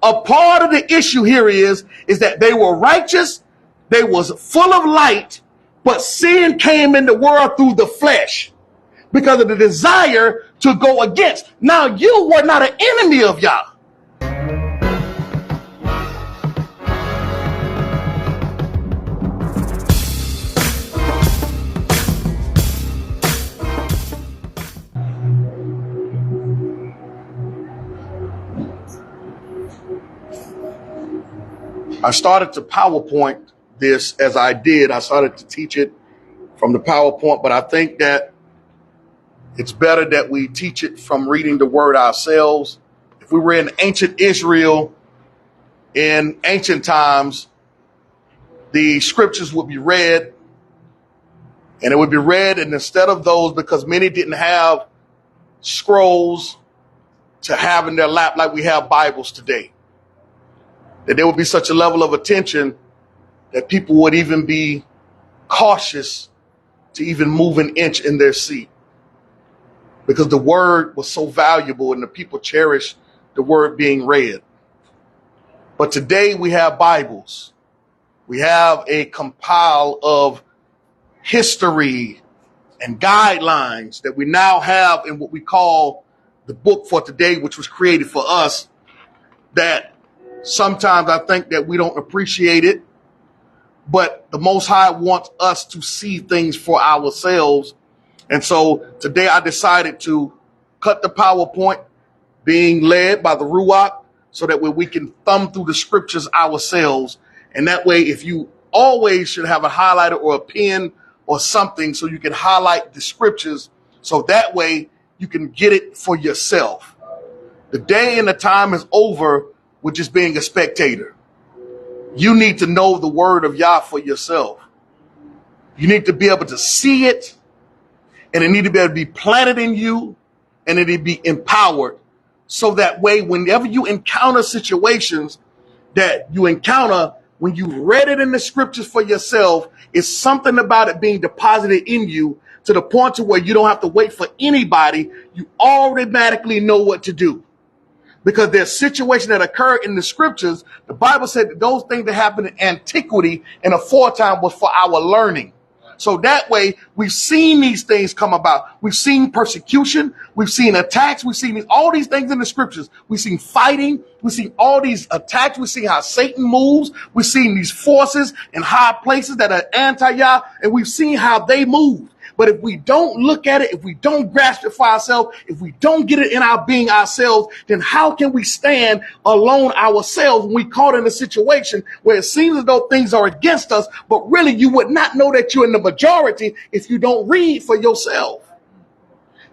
A part of the issue here is that they were righteous, they was full of light, but sin came in the world through the flesh because of the desire to go against. Now, you were not an enemy of Yah. I started to PowerPoint this as I did. I started to teach it from the PowerPoint, but I think that it's better that we teach it from reading the word ourselves. If we were in ancient Israel, in ancient times, the scriptures would be read, and it would be read, and instead of those, because many didn't have scrolls to have in their lap like we have Bibles today, that there would be such a level of attention that people would even be cautious to even move an inch in their seat, because the word was so valuable and the people cherished the word being read. But today we have Bibles. We have a compile of history and guidelines that we now have in what we call the book for today, which was created for us, that sometimes I think that we don't appreciate it, but the Most High wants us to see things for ourselves. And so today I decided to cut the PowerPoint, being led by the Ruach, so that way we can thumb through the scriptures ourselves. And that way, if you always should have a highlighter or a pen or something so you can highlight the scriptures, so that way you can get it for yourself. The day and the time is over with just being a spectator. You need to know the word of Yah for yourself. You need to be able to see it, and it need to be able to be planted in you, and it need to be empowered. So that way, whenever you encounter situations that you encounter, when you read it in the scriptures for yourself, it's something about it being deposited in you to the point to where you don't have to wait for anybody. You automatically know what to do. Because there's situations that occur in the scriptures. The Bible said that those things that happened in antiquity and aforetime was for our learning. So that way, we've seen these things come about. We've seen persecution. We've seen attacks. We've seen all these things in the scriptures. We've seen fighting. We've seen all these attacks. We've seen how Satan moves. We've seen these forces in high places that are anti-Yah, and we've seen how they move. But if we don't look at it, if we don't grasp it for ourselves, if we don't get it in our being ourselves, then how can we stand alone ourselves when we caught in a situation where it seems as though things are against us, but really you would not know that you're in the majority if you don't read for yourself.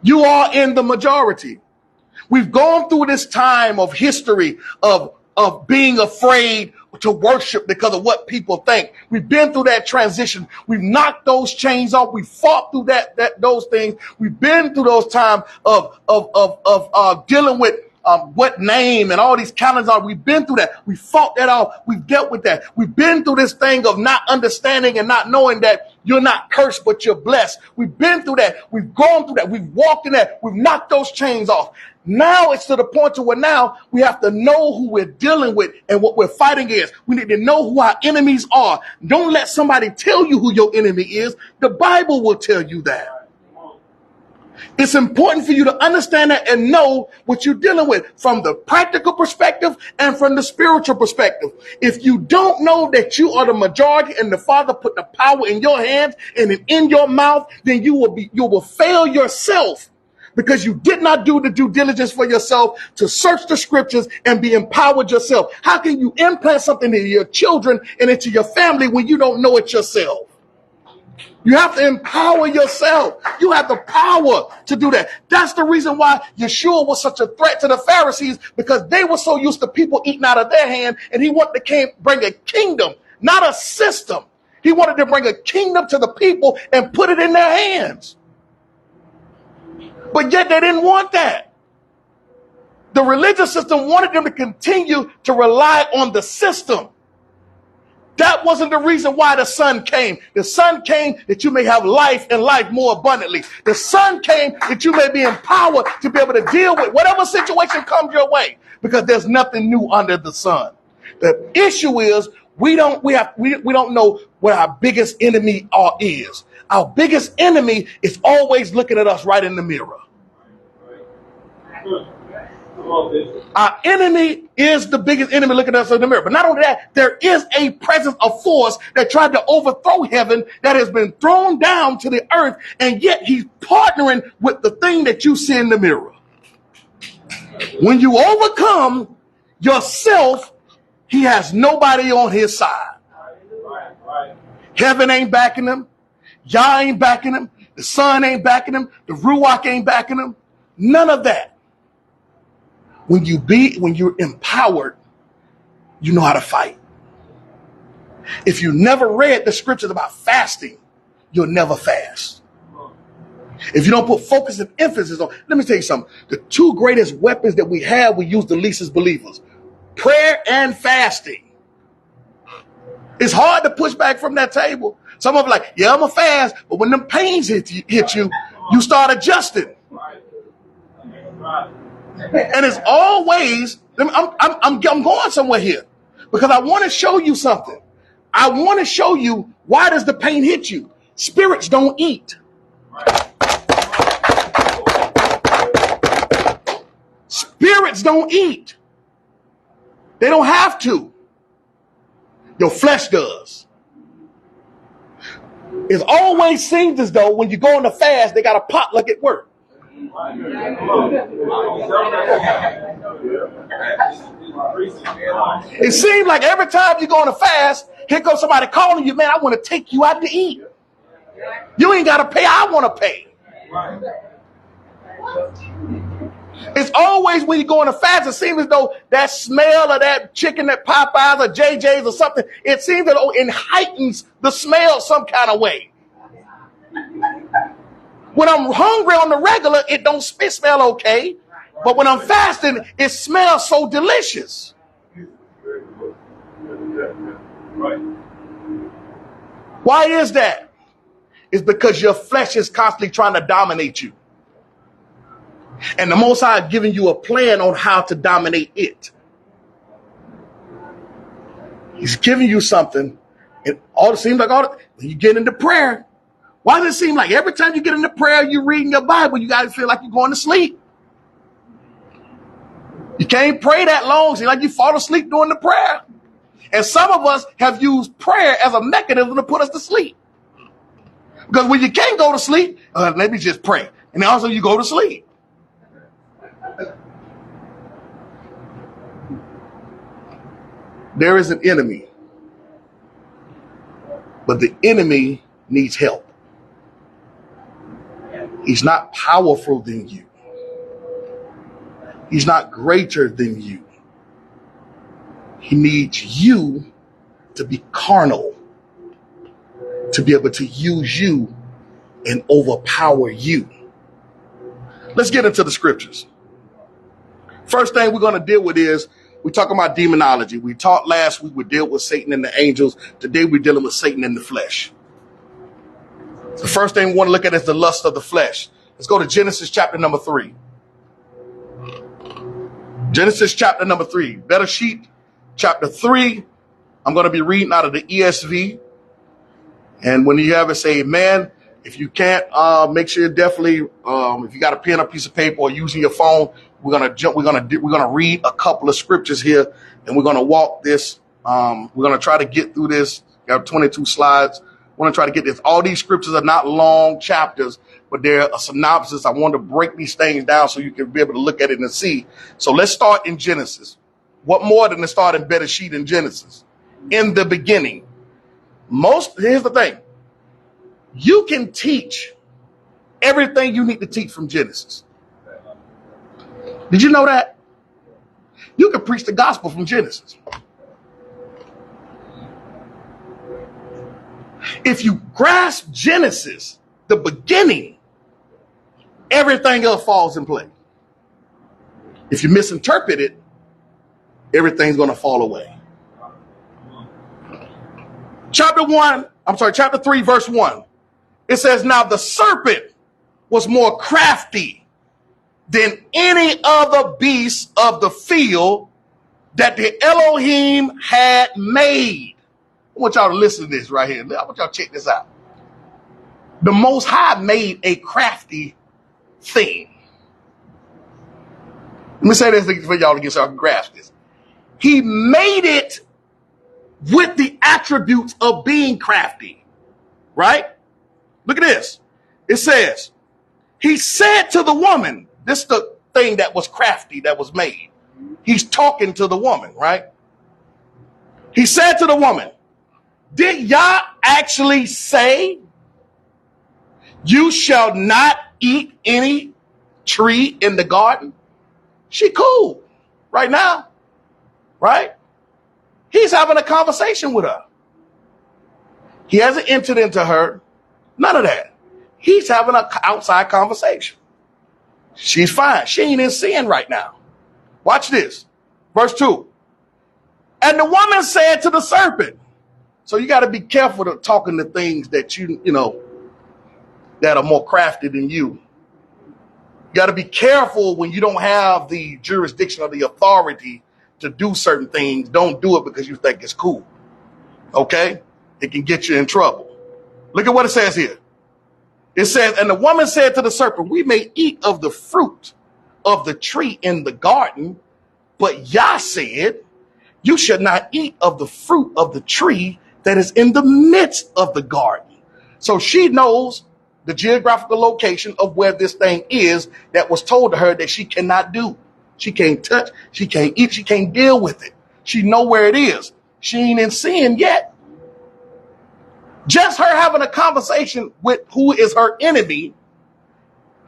You are in the majority. We've gone through this time of history of being afraid to worship because of what people think. We've been through that transition. We've knocked those chains off. We fought through those things. We've been through those times of dealing with what name and all these calendars are. We've been through that. We fought that off. We've dealt with that. We've been through this thing of not understanding and not knowing that you're not cursed, but you're blessed. We've been through that. We've gone through that. We've walked in that. We've knocked those chains off. Now it's to the point to where now we have to know who we're dealing with and what we're fighting against. We need to know who our enemies are. Don't let somebody tell you who your enemy is. The Bible will tell you that. It's important for you to understand that and know what you're dealing with from the practical perspective and from the spiritual perspective. If you don't know that you are the majority and the Father put the power in your hands and in your mouth, then you will fail yourself, because you did not do the due diligence for yourself to search the scriptures and be empowered yourself. How can you implant something into your children and into your family when you don't know it yourself? You have to empower yourself. You have the power to do that. That's the reason why Yeshua was such a threat to the Pharisees, because they were so used to people eating out of their hand, and he wanted to bring a kingdom, not a system. He wanted to bring a kingdom to the people and put it in their hands. But yet they didn't want that. The religious system wanted them to continue to rely on the system. That wasn't the reason why the Son came. The Son came that you may have life and life more abundantly. The Son came that you may be empowered to be able to deal with whatever situation comes your way. because there's nothing new under the sun. The issue is we don't know what our biggest enemy is. Our biggest enemy is always looking at us right in the mirror. Our enemy is the biggest enemy looking at us in the mirror. But not only that, there is a presence of force that tried to overthrow heaven that has been thrown down to the earth, and yet he's partnering with the thing that you see in the mirror. When you overcome yourself, he has nobody on his side. Heaven ain't backing him. Yah ain't backing him. The sun ain't backing him. The Ruach ain't backing him. None of that. When you're empowered, you know how to fight. If you never read the scriptures about fasting, you'll never fast. If you don't put focus and emphasis on, let me tell you something. The two greatest weapons that we have, we use the least as believers: prayer and fasting. It's hard to push back from that table. Some of them like, yeah, I'm going to fast, but when them pains hit you, you start adjusting. And it's always, I'm going somewhere here because I want to show you something. I want to show you, why does the pain hit you? Spirits don't eat. Spirits don't eat. They don't have to. Your flesh does. It always seems as though when you go on the fast, they got a potluck at work. It seems like every time you go on a fast, here comes somebody calling you, man, I want to take you out to eat. You ain't got to pay, I want to pay. It's always when you go on a fast, it seems as though that smell of that chicken at Popeyes or JJ's or something, it seems that it heightens the smell some kind of way. When I'm hungry on the regular, it don't smell okay. But when I'm fasting, it smells so delicious. Why is that? It's because your flesh is constantly trying to dominate you. And the Most High has given you a plan on how to dominate it. He's giving you something. And it seems like when you get into prayer, why does it seem like every time you get into prayer, you're reading your Bible, you guys feel like you're going to sleep? You can't pray that long. Seems like you fall asleep during the prayer. And some of us have used prayer as a mechanism to put us to sleep. Because when you can't go to sleep, let me just pray. And also you go to sleep. There is an enemy. But the enemy needs help. He's not powerful than you. He's not greater than you. He needs you to be carnal, to be able to use you and overpower you. Let's get into the scriptures. First thing we're going to deal with is, we're talking about demonology. We talked last week, we dealt with Satan and the angels. Today we're dealing with Satan and the flesh. The first thing we want to look at is the lust of the flesh. Let's go to Genesis chapter number 3. Genesis chapter number 3. Better sheet chapter 3. I'm going to be reading out of the ESV. And when you have it, say amen. If you can't, make sure you definitely, if you got a pen or piece of paper or using your phone, we're gonna read a couple of scriptures here, and we're gonna walk this. We're gonna try to get through this. Got 22 slides. We're gonna try to get this. All these scriptures are not long chapters, but they're a synopsis. I want to break these things down so you can be able to look at it and see. So let's start in Genesis. What more than to start in better sheet in Genesis? In the beginning. Here's the thing. You can teach everything you need to teach from Genesis. Did you know that? You can preach the gospel from Genesis. If you grasp Genesis, the beginning, everything else falls in place. If you misinterpret it, everything's going to fall away. Chapter 3, verse 1. It says, now the serpent was more crafty than any other beast of the field that the Elohim had made. I want y'all to listen to this right here. I want y'all to check this out. The Most High made a crafty thing. Let me say this for y'all again so I can grasp this. He made it with the attributes of being crafty, right? Look at this. It says, he said to the woman, this is the thing that was crafty that was made. He's talking to the woman, right? He said to the woman, did Yah actually say, you shall not eat any tree in the garden? She cool right now, right? He's having a conversation with her. He hasn't entered into her. None of that. He's having an outside conversation. She's fine. She ain't in sin right now. Watch this. Verse 2. And the woman said to the serpent. So you got to be careful of talking to things that you know, that are more crafty than you. You got to be careful when you don't have the jurisdiction or the authority to do certain things. Don't do it because you think it's cool. Okay? It can get you in trouble. Look at what it says here. It says, and the woman said to the serpent, we may eat of the fruit of the tree in the garden, but Yah said, you should not eat of the fruit of the tree that is in the midst of the garden. So she knows the geographical location of where this thing is that was told to her that she cannot do. She can't touch, she can't eat, she can't deal with it. She know where it is. She ain't in sin yet. Just her having a conversation with who is her enemy,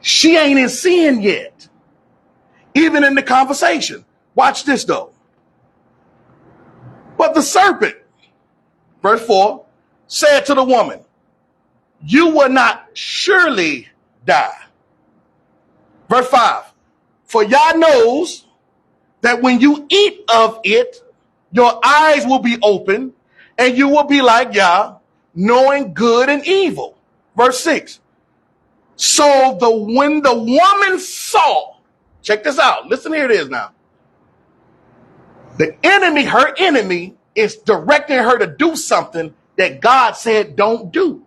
she ain't in sin yet. Even in the conversation. Watch this though. But the serpent, verse 4, said to the woman, you will not surely die. Verse 5, for Yah knows that when you eat of it, your eyes will be open and you will be like Yah, knowing good and evil. Verse 6. So when the woman saw, check this out. Listen, here it is now. The enemy, her enemy, is directing her to do something that God said don't do.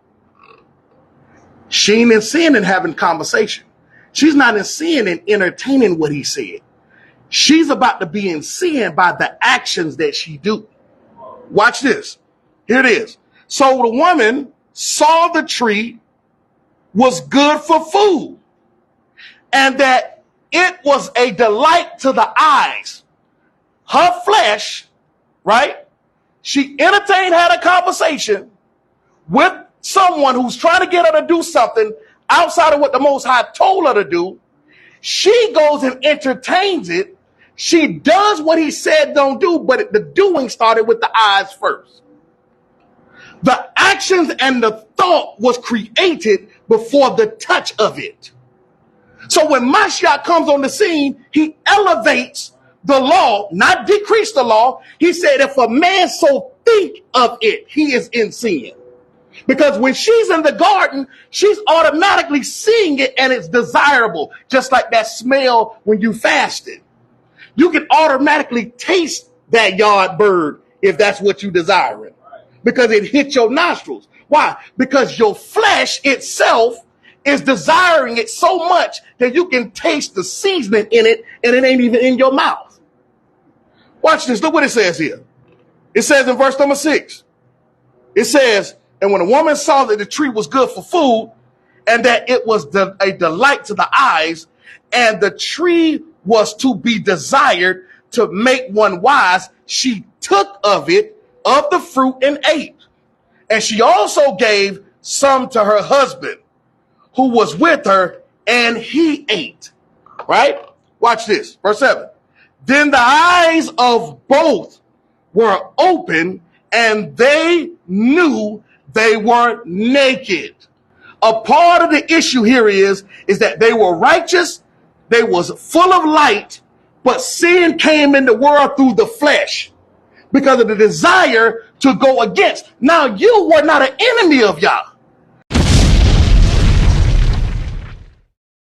She ain't in sin and having conversation. She's not in sin and entertaining what he said. She's about to be in sin by the actions that she do. Watch this. Here it is. So the woman saw the tree was good for food and that it was a delight to the eyes. Her flesh, right? She entertained, had a conversation with someone who's trying to get her to do something outside of what the Most High told her to do. She goes and entertains it. She does what he said don't do, but the doing started with the eyes first. The actions and the thought was created before the touch of it. So when Mashiach comes on the scene, he elevates the law, not decrease the law. He said, if a man so think of it, he is in sin. Because when she's in the garden, she's automatically seeing it and it's desirable. Just like that smell when you fasted. You can automatically taste that yard bird if that's what you desiring. Because it hit your nostrils. Why? Because your flesh itself is desiring it so much that you can taste the seasoning in it and it ain't even in your mouth. Watch this. Look what it says here. It says in verse number 6. It says, and when a woman saw that the tree was good for food and that it was a delight to the eyes and the tree was to be desired to make one wise, she took of it, of the fruit, and ate. And she also gave some to her husband who was with her, and he ate. Right? Watch this. Verse 7. Then the eyes of both were open, and they knew they were naked. A part of the issue here is that they were righteous, they was full of light, but sin came in the world through the flesh because of the desire to go against. Now you were not an enemy of Yah.